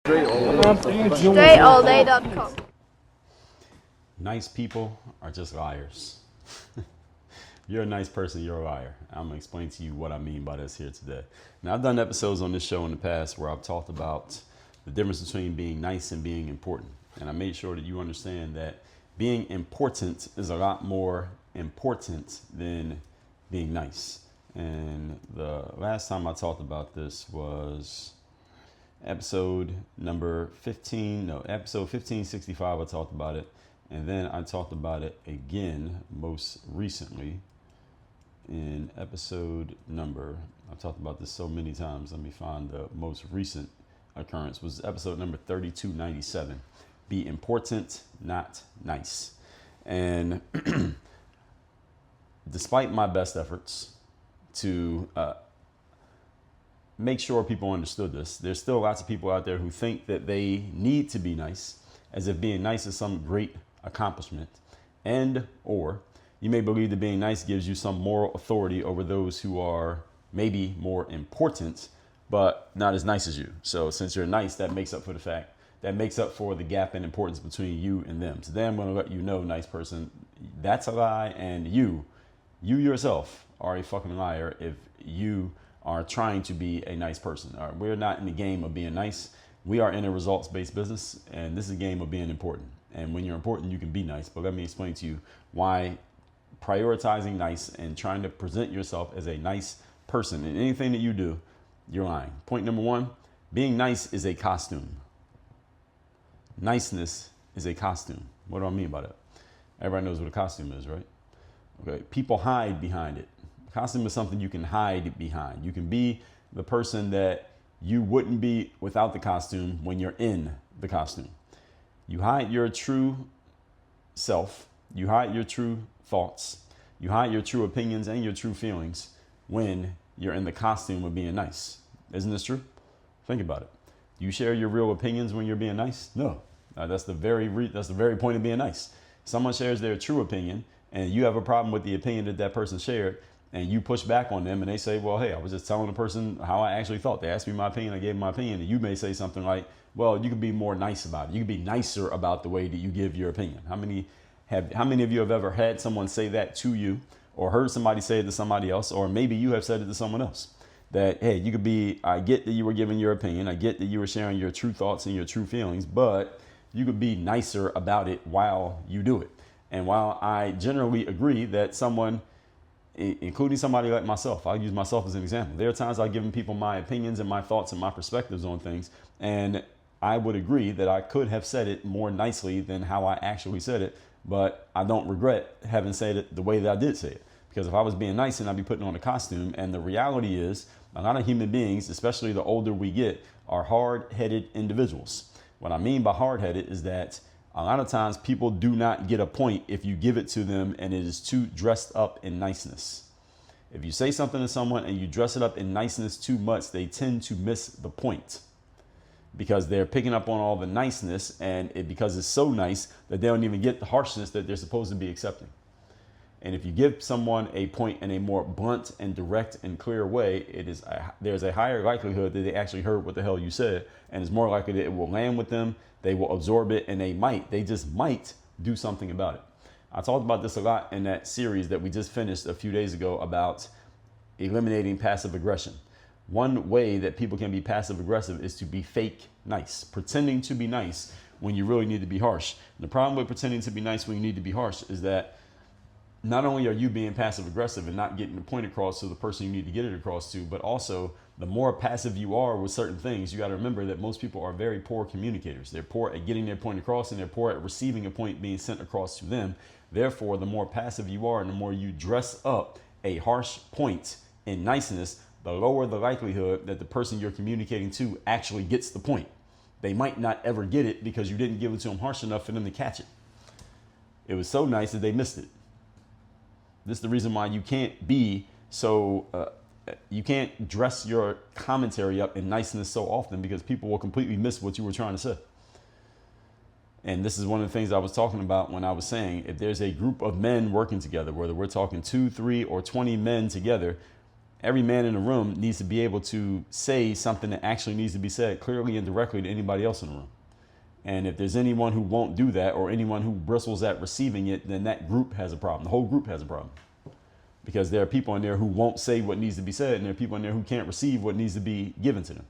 Straight Nice people are just liars. You're a nice person, you're a liar. I'm going to explain to you what I mean by this here today. Now, I've done episodes on this show in the past where I've talked about the difference between being nice and being important. And I made sure that you understand that being important is a lot more important than being nice. And the last time I talked about this was episode 1565. I talked about it. And then I talked about it again most recently in episode number, I've talked about this so many times. Let me find the most recent occurrence. Was episode number 3297. Be important, not nice. And despite my best efforts to make sure people understood this, there's still lots of people out there who think that they need to be nice, as if being nice is some great accomplishment, and or you may believe that being nice gives you some moral authority over those who are maybe more important but not as nice as you. So since you're nice, that makes up for the gap in importance between you and them. Today I'm going to let you know, nice person, that's a lie, and you yourself are a fucking liar if you are trying to be a nice person. All right, we're not in the game of being nice. We are in a results-based business, and this is a game of being important. And when you're important, you can be nice. But let me explain to you why prioritizing nice and trying to present yourself as a nice person in anything that you do, you're lying. Point number one, being nice is a costume. Niceness is a costume. What do I mean by that? Everybody knows what a costume is, right? Okay. People hide behind it. A costume is something you can hide behind. You can be the person that you wouldn't be without the costume when you're in the costume. You hide your true self. You hide your true thoughts. You hide your true opinions and your true feelings when you're in the costume of being nice. Isn't this true? Think about it. Do you share your real opinions when you're being nice? No. That's the very point of being nice. Someone shares their true opinion and you have a problem with the opinion that person shared, and you push back on them and they say, well, hey, I was just telling the person how I actually thought. They asked me my opinion. I gave them my opinion. And you may say something like, well, you could be more nice about it. You could be nicer about the way that you give your opinion. How many of you have ever had someone say that to you, or heard somebody say it to somebody else, or maybe you have said it to someone else? That, hey, you could be, I get that you were giving your opinion. I get that you were sharing your true thoughts and your true feelings, but you could be nicer about it while you do it. And while I generally agree that someone, including somebody like myself, I'll use myself as an example. There are times I've given people my opinions and my thoughts and my perspectives on things, and I would agree that I could have said it more nicely than how I actually said it, but I don't regret having said it the way that I did say it. Because if I was being nice, then I'd be putting on a costume. And the reality is, a lot of human beings, especially the older we get, are hard-headed individuals. What I mean by hard-headed is that a lot of times people do not get a point if you give it to them and it is too dressed up in niceness. If you say something to someone and you dress it up in niceness too much, they tend to miss the point, because they're picking up on all the niceness, and because it's so nice that they don't even get the harshness that they're supposed to be accepting. And if you give someone a point in a more blunt and direct and clear way, there's a higher likelihood that they actually heard what the hell you said, and it's more likely that it will land with them, they will absorb it, and they just might do something about it. I talked about this a lot in that series that we just finished a few days ago about eliminating passive aggression. One way that people can be passive aggressive is to be fake nice, pretending to be nice when you really need to be harsh. And the problem with pretending to be nice when you need to be harsh is that not only are you being passive aggressive and not getting the point across to the person you need to get it across to, but also the more passive you are with certain things, you got to remember that most people are very poor communicators. They're poor at getting their point across, and they're poor at receiving a point being sent across to them. Therefore, the more passive you are and the more you dress up a harsh point in niceness, the lower the likelihood that the person you're communicating to actually gets the point. They might not ever get it because you didn't give it to them harsh enough for them to catch it. It was so nice that they missed it. This is the reason why you can't be you can't dress your commentary up in niceness so often, because people will completely miss what you were trying to say. And this is one of the things I was talking about when I was saying, if there's a group of men working together, whether we're talking 2, 3, or 20 men together, every man in the room needs to be able to say something that actually needs to be said clearly and directly to anybody else in the room. And if there's anyone who won't do that or anyone who bristles at receiving it, then that group has a problem. The whole group has a problem. Because there are people in there who won't say what needs to be said, and there are people in there who can't receive what needs to be given to them.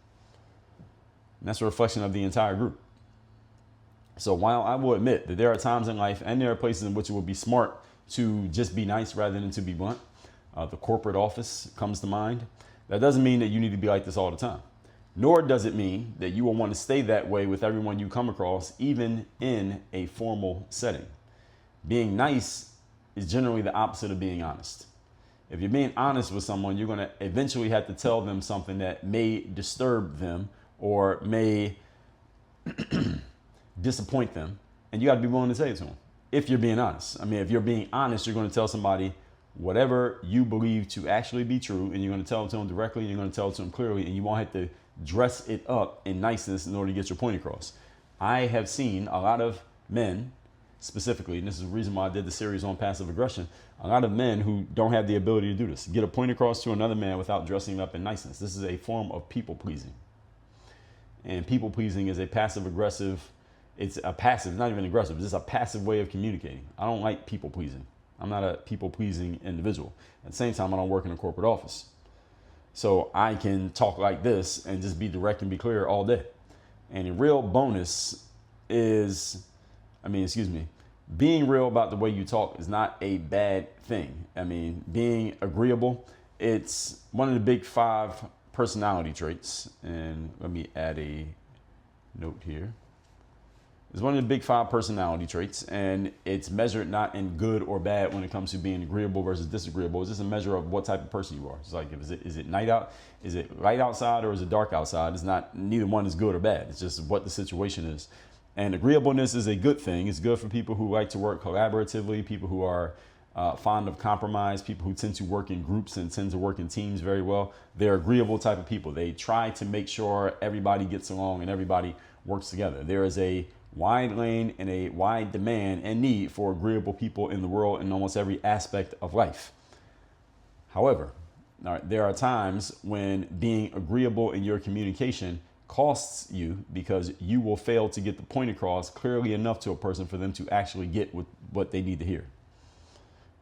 And that's a reflection of the entire group. So while I will admit that there are times in life and there are places in which it would be smart to just be nice rather than to be blunt, the corporate office comes to mind, that doesn't mean that you need to be like this all the time. Nor does it mean that you will want to stay that way with everyone you come across, even in a formal setting. Being nice is generally the opposite of being honest. If you're being honest with someone, you're going to eventually have to tell them something that may disturb them or may disappoint them. And you got to be willing to say it to them. If you're being honest. I mean, if you're being honest, you're going to tell somebody whatever you believe to actually be true. And you're going to tell it to them directly. And you're going to tell it to them clearly. And you won't have to dress it up in niceness in order to get your point across. I have seen a lot of men specifically, and this is the reason why I did the series on passive aggression, a lot of men who don't have the ability to do this, get a point across to another man without dressing up in niceness. This is a form of people pleasing. And people pleasing is a passive aggressive, it's a passive, not even aggressive, it's just a passive way of communicating. I don't like people pleasing. I'm not a people pleasing individual. At the same time, I don't work in a corporate office. So I can talk like this and just be direct and be clear all day. And a real bonus is, being real about the way you talk is not a bad thing. I mean, being agreeable, it's one of the big 5 personality traits. And let me add a note here. It's one of the big 5 personality traits, and it's measured not in good or bad when it comes to being agreeable versus disagreeable. It's just a measure of what type of person you are. It's like, is it night out? Is it light outside or is it dark outside? It's not, neither one is good or bad. It's just what the situation is. And agreeableness is a good thing. It's good for people who like to work collaboratively, people who are fond of compromise, people who tend to work in groups and tend to work in teams very well. They're agreeable type of people. They try to make sure everybody gets along and everybody works together. There is a wide lane and a wide demand and need for agreeable people in the world in almost every aspect of life. However, there are times when being agreeable in your communication costs you because you will fail to get the point across clearly enough to a person for them to actually get what they need to hear.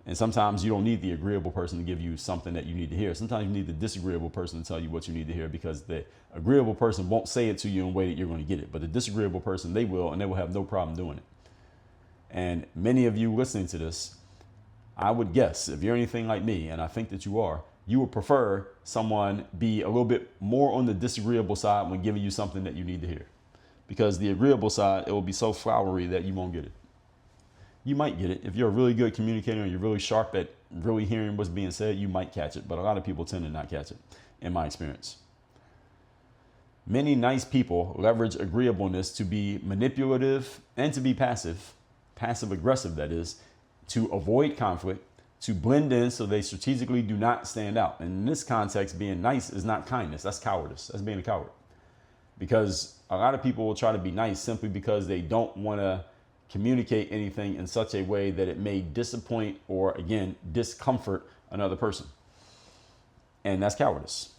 And sometimes you don't need the agreeable person to give you something that you need to hear. Sometimes you need the disagreeable person to tell you what you need to hear, because the agreeable person won't say it to you in a way that you're going to get it. But the disagreeable person, they will, and they will have no problem doing it. And many of you listening to this, I would guess, if you're anything like me, and I think that you are, you would prefer someone be a little bit more on the disagreeable side when giving you something that you need to hear. Because the agreeable side, it will be so flowery that you won't get it. You might get it. If you're a really good communicator and you're really sharp at really hearing what's being said, you might catch it. But a lot of people tend to not catch it, in my experience. Many nice people leverage agreeableness to be manipulative and to be passive aggressive, that is, to avoid conflict, to blend in so they strategically do not stand out. And in this context, being nice is not kindness. That's cowardice. That's being a coward. Because a lot of people will try to be nice simply because they don't want to communicate anything in such a way that it may disappoint or, again, discomfort another person. And that's cowardice.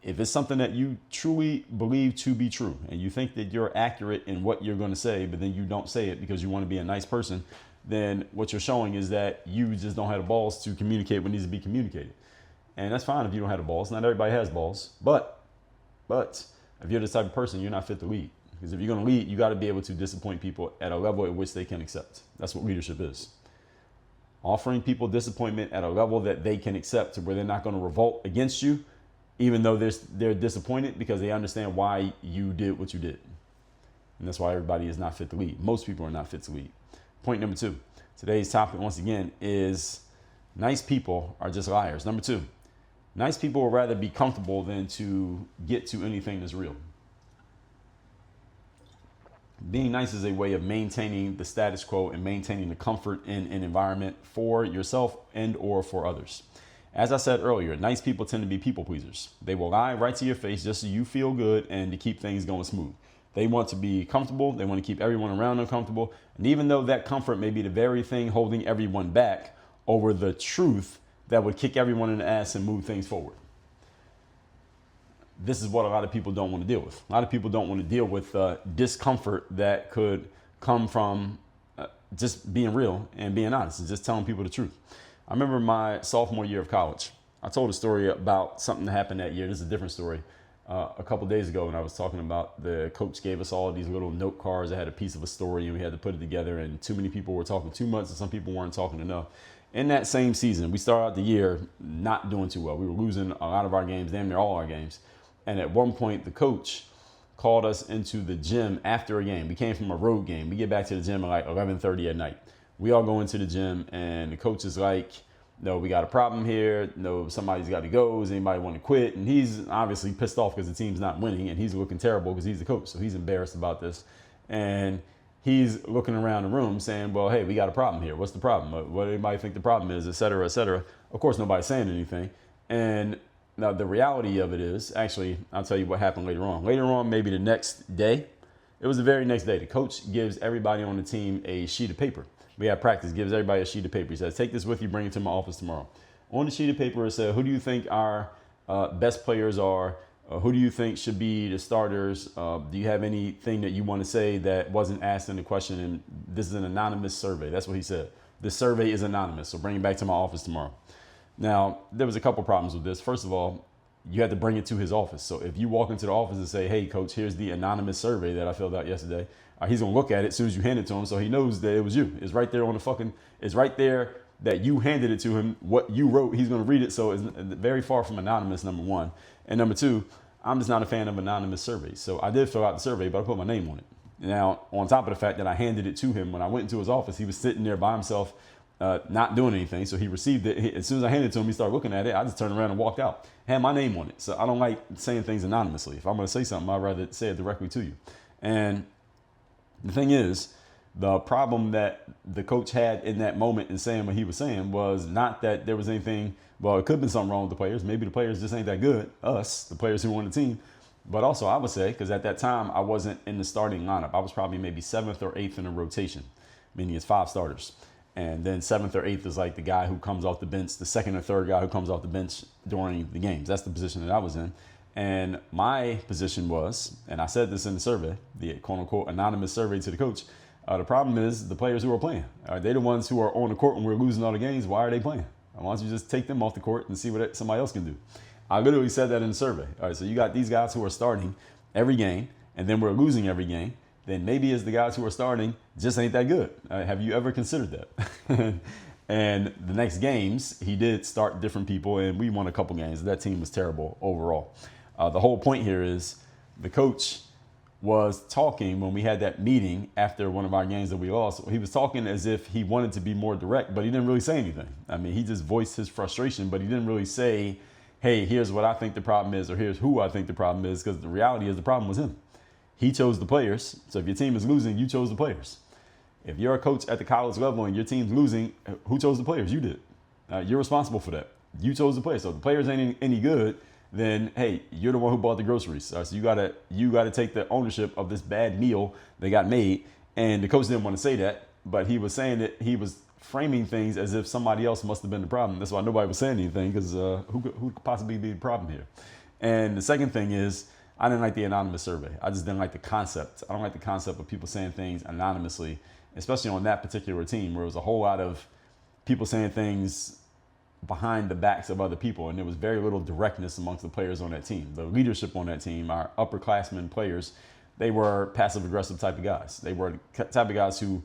If it's something that you truly believe to be true and you think that you're accurate in what you're going to say, but then you don't say it because you want to be a nice person, then what you're showing is that you just don't have the balls to communicate what needs to be communicated. And that's fine if you don't have the balls. Not everybody has balls. But if you're this type of person, you're not fit to lead. Because if you're going to lead, you got to be able to disappoint people at a level at which they can accept. That's what leadership is. Offering people disappointment at a level that they can accept, to where they're not going to revolt against you, even though they're disappointed, because they understand why you did what you did. And that's why everybody is not fit to lead. Most people are not fit to lead. Point number 2. Today's topic, once again, is nice people are just liars. Number 2, nice people would rather be comfortable than to get to anything that's real. Being nice is a way of maintaining the status quo and maintaining the comfort in an environment for yourself and or for others. As I said earlier, nice people tend to be people pleasers. They will lie right to your face just so you feel good and to keep things going smooth. They want to be comfortable. They want to keep everyone around them comfortable. And even though that comfort may be the very thing holding everyone back over the truth that would kick everyone in the ass and move things forward. this is what a lot of people don't want to deal with. A lot of people don't want to deal with discomfort that could come from just being real and being honest and just telling people the truth. I remember my sophomore year of college. I told a story about something that happened that year. This is a different story. A couple days ago when I was talking about the coach gave us all these little note cards that had a piece of a story and we had to put it together, and too many people were talking too much and some people weren't talking enough. In that same season, we started out the year not doing too well. We were losing a lot of our games, damn near all our games. And at one point, the coach called us into the gym after a game. We came from a road game. We get back to the gym at like 11:30 at night. We all go into the gym and the coach is like, no, we got a problem here. No, somebody's got to go. Does anybody want to quit? And he's obviously pissed off because the team's not winning and he's looking terrible because he's the coach. So he's embarrassed about this. And he's looking around the room saying, well, hey, we got a problem here. What's the problem? What do anybody think the problem is, et cetera, et cetera. Of course, nobody's saying anything. And now the reality of it is, actually, I'll tell you what happened later on. Later on, maybe the next day, it was the very next day, the coach gives everybody on the team a sheet of paper. We had practice, gives everybody a sheet of paper. He says, take this with you, bring it to my office tomorrow. On the sheet of paper, it said, who do you think our best players are? Who do you think should be the starters? Do you have anything that you want to say that wasn't asked in the question? And this is an anonymous survey. That's what he said. This survey is anonymous, so bring it back to my office tomorrow. Now, there was a couple problems with this. First of all, you had to bring it to his office. So if you walk into the office and say, hey, coach, here's the anonymous survey that I filled out yesterday, he's going to look at it as soon as you hand it to him so he knows that it was you. It's right there on the fucking, it's right there that you handed it to him, what you wrote, he's going to read it. So it's very far from anonymous, number one. And number two, I'm just not a fan of anonymous surveys. So I did fill out the survey, but I put my name on it. Now, on top of the fact that I handed it to him, when I went into his office, he was sitting there by himself, not doing anything. So he received it. As soon as I handed it to him, he started looking at it. I just turned around and walked out. Had my name on it. So I don't like saying things anonymously. If I'm going to say something, I'd rather say it directly to you. And the thing is, the problem that the coach had in that moment in saying what he was saying was not that there was anything, well, it could have been something wrong with the players. Maybe the players just ain't that good, us, the players who were on the team. But also I would say, because at that time I wasn't in the starting lineup. I was probably maybe 7th or 8th in a rotation, meaning it's 5 starters. And then 7th or 8th is like the guy who comes off the bench, the second or third guy who comes off the bench during the games. That's the position that I was in. And my position was, and I said this in the survey, the quote unquote anonymous survey to the coach, the problem is the players who are playing. They're the ones who are on the court when we're losing all the games. Why are they playing? Why don't you just take them off the court and see what somebody else can do? I literally said that in the survey. All right, so you got these guys who are starting every game, and then we're losing every game. Then maybe it's the guys who are starting just ain't that good. Have you ever considered that? And the next games, he did start different people, and we won a couple games. That team was terrible overall. The whole point here is the coach was talking when we had that meeting after one of our games that we lost. He was talking as if he wanted to be more direct, but he didn't really say anything. I mean, he just voiced his frustration, but he didn't really say, hey, here's what I think the problem is, or here's who I think the problem is, because the reality is the problem was him. He chose the players. So if your team is losing, you chose the players. If you're a coach at the college level and your team's losing, who chose the players? You did. You're responsible for that. You chose the players. So if the players ain't any good, then hey, you're the one who bought the groceries. So you gotta take the ownership of this bad meal that got made. And the coach didn't want to say that, but he was saying that he was framing things as if somebody else must have been the problem. That's why nobody was saying anything, because who could possibly be the problem here? And the second thing is, I didn't like the anonymous survey. I just didn't like the concept. I don't like the concept of people saying things anonymously, especially on that particular team where it was a whole lot of people saying things behind the backs of other people. And there was very little directness amongst the players on that team. The leadership on that team, our upperclassmen players, they were passive aggressive type of guys. They were the type of guys who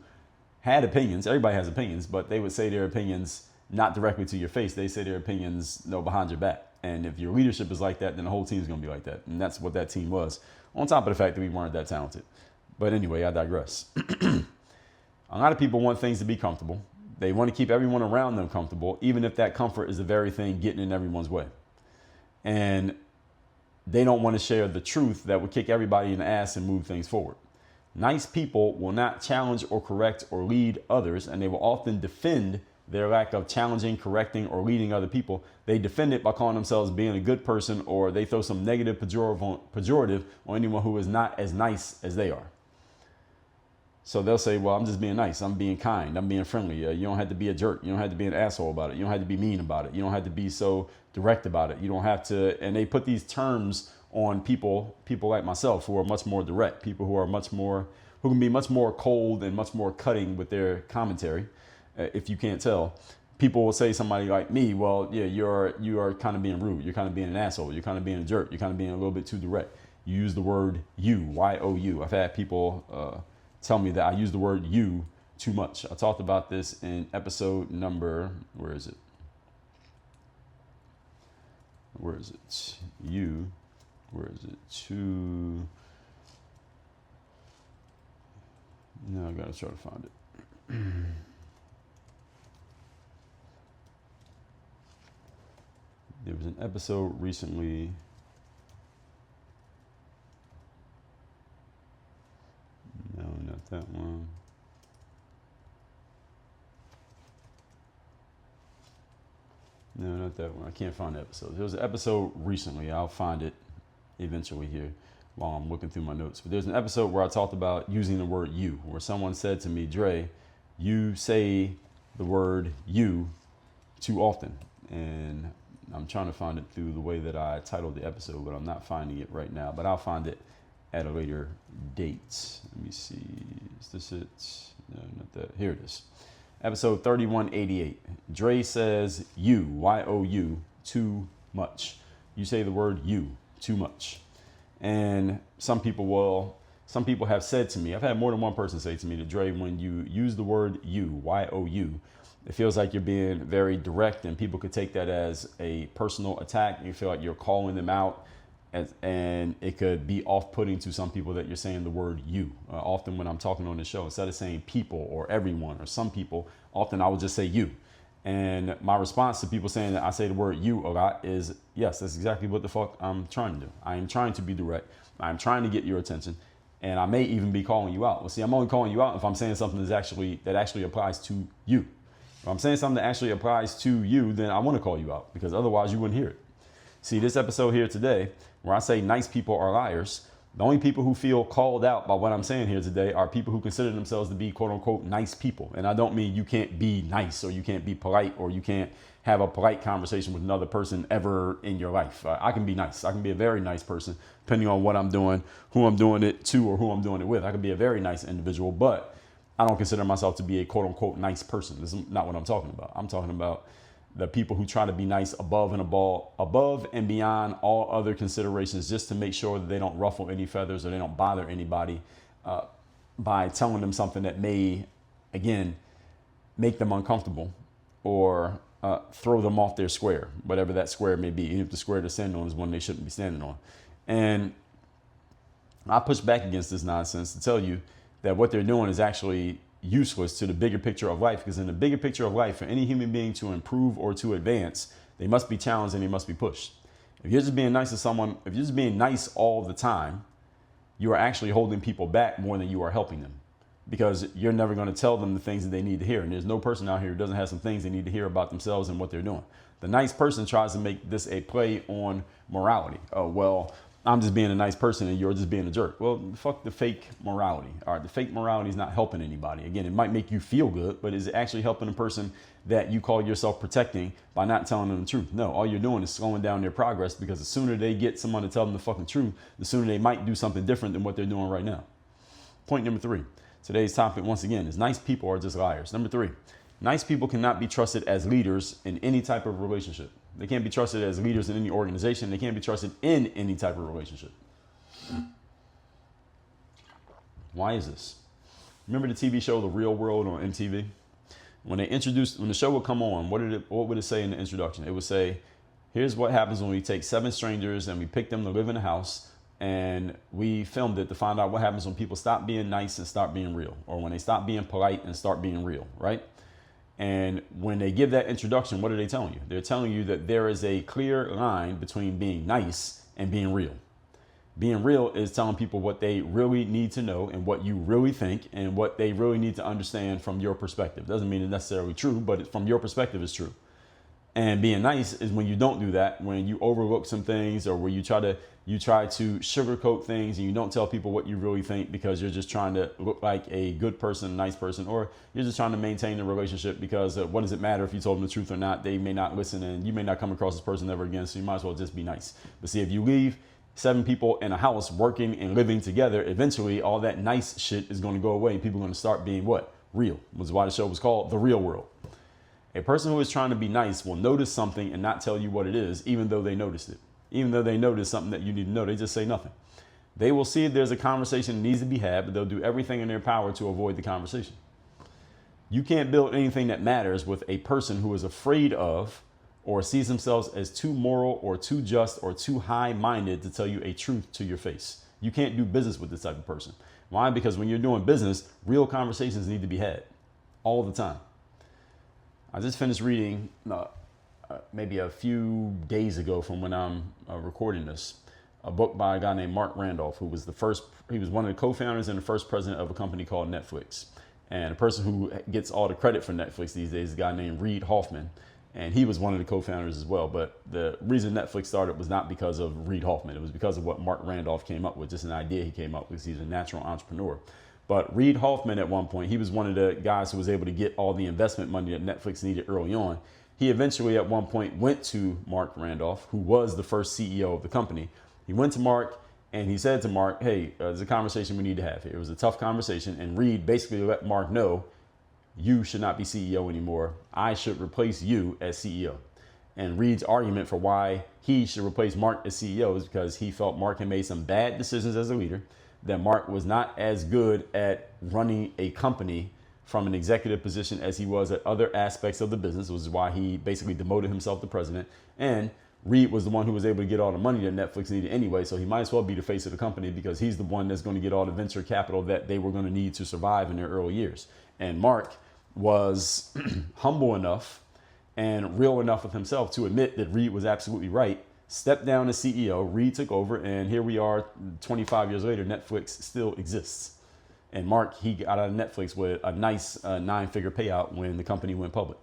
had opinions. Everybody has opinions, but they would say their opinions not directly to your face. They say their opinions, behind your back. And if your leadership is like that, then the whole team's going to be like that. And that's what that team was, on top of the fact that we weren't that talented. But anyway, I digress. A lot of people want things to be comfortable. They want to keep everyone around them comfortable, even if that comfort is the very thing getting in everyone's way. And they don't want to share the truth that would kick everybody in the ass and move things forward. Nice people will not challenge or correct or lead others, and they will often defend their lack of challenging, correcting, or leading other people. They defend it by calling themselves being a good person, or they throw some negative pejorative on anyone who is not as nice as they are. So they'll say, well, I'm just being nice. I'm being kind. I'm being friendly. You don't have to be a jerk. You don't have to be an asshole about it. You don't have to be mean about it. You don't have to be so direct about it. You don't have to. And they put these terms on people like myself who are much more direct, people who can be much more cold and much more cutting with their commentary. If you can't tell, people will say somebody like me, well, yeah, you are kind of being rude. You're kind of being an asshole. You're kind of being a jerk. You're kind of being a little bit too direct. You use the word you, Y-O-U. I've had people tell me that I use the word you too much. I talked about this in episode number, where is it? You, where is it? No, I gotta try to find it. There was an episode recently. No, not that one. No, not that one. I can't find the episode. There was an episode recently. I'll find it eventually here while I'm looking through my notes. But there's an episode where I talked about using the word you, where someone said to me, Dre, you say the word you too often. And I'm trying to find it through the way that I titled the episode, but I'm not finding it right now. But I'll find it at a later date. Let me see. Is this it? No, not that. Here it is. Episode 3188. Dre says you, Y-O-U, too much. You say the word you too much. And some people have said to me, I've had more than one person say to me that, Dre, when you use the word you, Y-O-U, it feels like you're being very direct, and people could take that as a personal attack. You feel like you're calling them out, and it could be off-putting to some people that you're saying the word you. Often when I'm talking on the show, instead of saying people or everyone or some people, often I will just say you. And my response to people saying that I say the word you a lot is, yes, that's exactly what the fuck I'm trying to do. I am trying to be direct. I'm trying to get your attention. And I may even be calling you out. Well, see, I'm only calling you out if I'm saying something that actually applies to you. If I'm saying something that actually applies to you, then I want to call you out, because otherwise you wouldn't hear it. See, this episode here today, where I say nice people are liars, the only people who feel called out by what I'm saying here today are people who consider themselves to be quote unquote nice people. And I don't mean you can't be nice, or you can't be polite, or you can't have a polite conversation with another person ever in your life. I can be nice. I can be a very nice person, depending on what I'm doing, who I'm doing it to, or who I'm doing it with. I can be a very nice individual, but I don't consider myself to be a quote unquote nice person. This is not what I'm talking about. I'm talking about the people who try to be nice above and beyond all other considerations, just to make sure that they don't ruffle any feathers or they don't bother anybody by telling them something that may, again, make them uncomfortable or throw them off their square, whatever that square may be, even if the square they're standing on is one they shouldn't be standing on. And I push back against this nonsense to tell you that what they're doing is actually useless to the bigger picture of life, because in the bigger picture of life, for any human being to improve or to advance, they must be challenged and they must be pushed. If you're just being nice to someone, if you're just being nice all the time, you are actually holding people back more than you are helping them, because you're never going to tell them the things that they need to hear. And there's no person out here who doesn't have some things they need to hear about themselves and what they're doing. The nice person tries to make this a play on morality. Oh, well, I'm just being a nice person and you're just being a jerk. Well, fuck the fake morality. All right, the fake morality is not helping anybody. Again, it might make you feel good, but is it actually helping the person that you call yourself protecting by not telling them the truth? No, all you're doing is slowing down their progress, because the sooner they get someone to tell them the fucking truth, the sooner they might do something different than what they're doing right now. Point number 3. Today's topic, once again, is nice people are just liars. Number 3, nice people cannot be trusted as leaders in any type of relationship. They can't be trusted as leaders in any organization. They can't be trusted in any type of relationship. Why is this? Remember the TV show The Real World on MTV? When the show would come on, what would it say in the introduction? It would say, here's what happens when we take 7 strangers and we pick them to live in a house, and we filmed it to find out what happens when people stop being nice and start being real, or when they stop being polite and start being real, right? And when they give that introduction, what are they telling you? They're telling you that there is a clear line between being nice and being real. Being real is telling people what they really need to know and what you really think and what they really need to understand from your perspective. Doesn't mean it's necessarily true, but from your perspective, it's true. And being nice is when you don't do that, when you overlook some things, or where you try to sugarcoat things and you don't tell people what you really think because you're just trying to look like a good person, a nice person, or you're just trying to maintain the relationship because what does it matter if you told them the truth or not? They may not listen, and you may not come across this person ever again, so you might as well just be nice. But see, if you leave 7 people in a house working and living together, eventually all that nice shit is going to go away and people are going to start being what? Real. Which is why the show was called The Real World. A person who is trying to be nice will notice something and not tell you what it is, even though they noticed it. Even though they noticed something that you need to know, they just say nothing. They will see if there's a conversation that needs to be had, but they'll do everything in their power to avoid the conversation. You can't build anything that matters with a person who is afraid of or sees themselves as too moral or too just or too high-minded to tell you a truth to your face. You can't do business with this type of person. Why? Because when you're doing business, real conversations need to be had all the time. I just finished reading maybe a few days ago from when I'm recording this, a book by a guy named Mark Randolph, who was he was one of the co-founders and the first president of a company called Netflix. And the person who gets all the credit for Netflix these days is a guy named Reid Hoffman. And he was one of the co-founders as well. But the reason Netflix started was not because of Reid Hoffman. It was because of what Mark Randolph came up with, just an idea he came up with because he's a natural entrepreneur. But Reid Hoffman, at one point, he was one of the guys who was able to get all the investment money that Netflix needed early on. He eventually, at one point, went to Mark Randolph, who was the first CEO of the company. He went to Mark and he said to Mark, hey, there's a conversation we need to have here. It was a tough conversation. And Reid basically let Mark know, you should not be CEO anymore. I should replace you as CEO. And Reid's argument for why he should replace Mark as CEO is because he felt Mark had made some bad decisions as a leader, that Mark was not as good at running a company from an executive position as he was at other aspects of the business, which is why he basically demoted himself to president. And Reid was the one who was able to get all the money that Netflix needed anyway, so he might as well be the face of the company because he's the one that's going to get all the venture capital that they were going to need to survive in their early years. And Mark was humble enough and real enough with himself to admit that Reid was absolutely right, stepped down as CEO, Reid took over, and here we are 25 years later, Netflix still exists. And Mark, he got out of Netflix with a nice 9-figure payout when the company went public.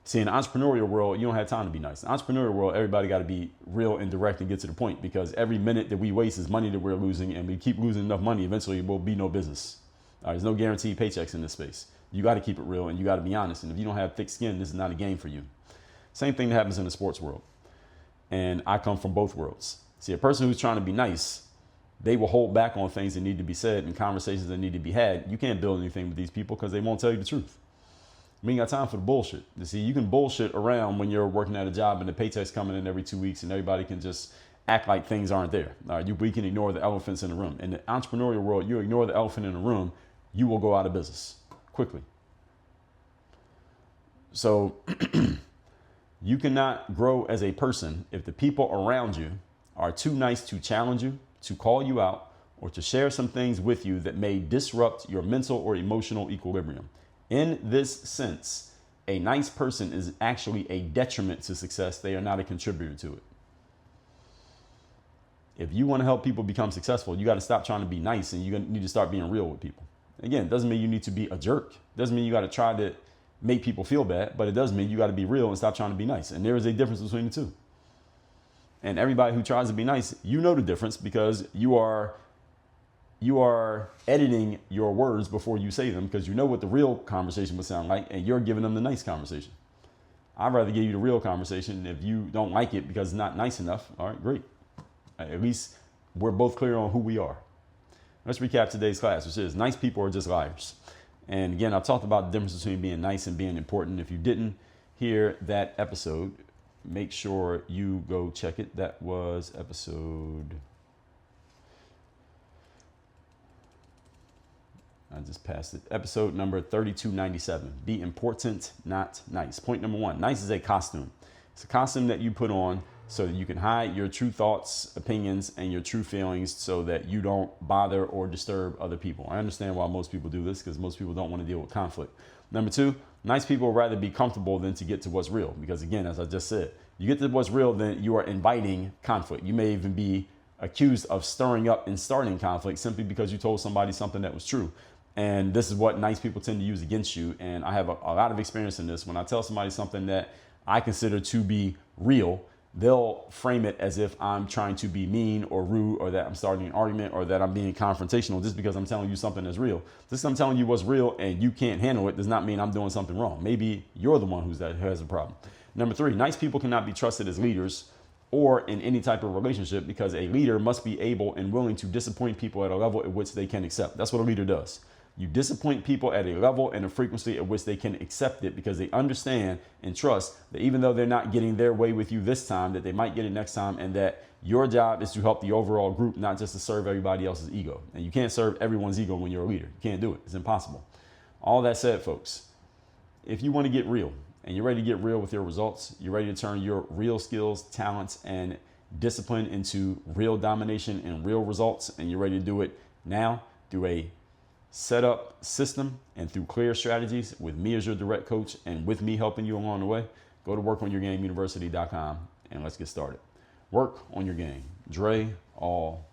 See, in the entrepreneurial world, you don't have time to be nice. In the entrepreneurial world, everybody got to be real and direct and get to the point because every minute that we waste is money that we're losing, and we keep losing enough money, eventually it will be no business. There's no guaranteed paychecks in this space. You got to keep it real and you got to be honest. And if you don't have thick skin, this is not a game for you. Same thing that happens in the sports world. And I come from both worlds. See, a person who's trying to be nice, they will hold back on things that need to be said and conversations that need to be had. You can't build anything with these people because they won't tell you the truth. We ain't got time for the bullshit. You see, you can bullshit around when you're working at a job and the paycheck's coming in every 2 weeks and everybody can just act like things aren't there. We can ignore the elephants in the room. In the entrepreneurial world, you ignore the elephant in the room, you will go out of business quickly. So you cannot grow as a person if the people around you are too nice to challenge you, to call you out, or to share some things with you that may disrupt your mental or emotional equilibrium. In this sense, a nice person is actually a detriment to success. They are not a contributor to it. If you want to help people become successful, you got to stop trying to be nice and you need to start being real with people. Again, it doesn't mean you need to be a jerk. It doesn't mean you got to try to make people feel bad, but it does mean you got to be real and stop trying to be nice. And there is a difference between the two. And everybody who tries to be nice, you know the difference because you are editing your words before you say them because you know what the real conversation would sound like and you're giving them the nice conversation. I'd rather give you the real conversation. If you don't like it because it's not nice enough, all right, great. At least we're both clear on who we are. Let's recap today's class, which is nice people are just liars. And again, I've talked about the difference between being nice and being important. If you didn't hear that episode, make sure you go check it. That was episode... I just passed it. Episode number 3297. Be important, not nice. Point number 1. Nice is a costume. It's a costume that you put on so that you can hide your true thoughts, opinions, and your true feelings so that you don't bother or disturb other people. I understand why most people do this because most people don't want to deal with conflict. Number 2, nice people would rather be comfortable than to get to what's real. Because again, as I just said, you get to what's real, then you are inviting conflict. You may even be accused of stirring up and starting conflict simply because you told somebody something that was true. And this is what nice people tend to use against you. And I have a lot of experience in this. When I tell somebody something that I consider to be real, they'll frame it as if I'm trying to be mean or rude or that I'm starting an argument or that I'm being confrontational just because I'm telling you something that's real. Just I'm telling you what's real and you can't handle it does not mean I'm doing something wrong. Maybe you're the one who has a problem. Number 3, nice people cannot be trusted as leaders or in any type of relationship, because a leader must be able and willing to disappoint people at a level at which they can accept. That's what a leader does. You disappoint people at a level and a frequency at which they can accept it, because they understand and trust that even though they're not getting their way with you this time, that they might get it next time, and that your job is to help the overall group, not just to serve everybody else's ego. And you can't serve everyone's ego when you're a leader. You can't do it. It's impossible. All that said, folks, if you want to get real and you're ready to get real with your results, you're ready to turn your real skills, talents, and discipline into real domination and real results, and you're ready to do it now through a set up system and through clear strategies with me as your direct coach and with me helping you along the way, go to workonyourgameuniversity.com and let's get started. Work on your game. Dre all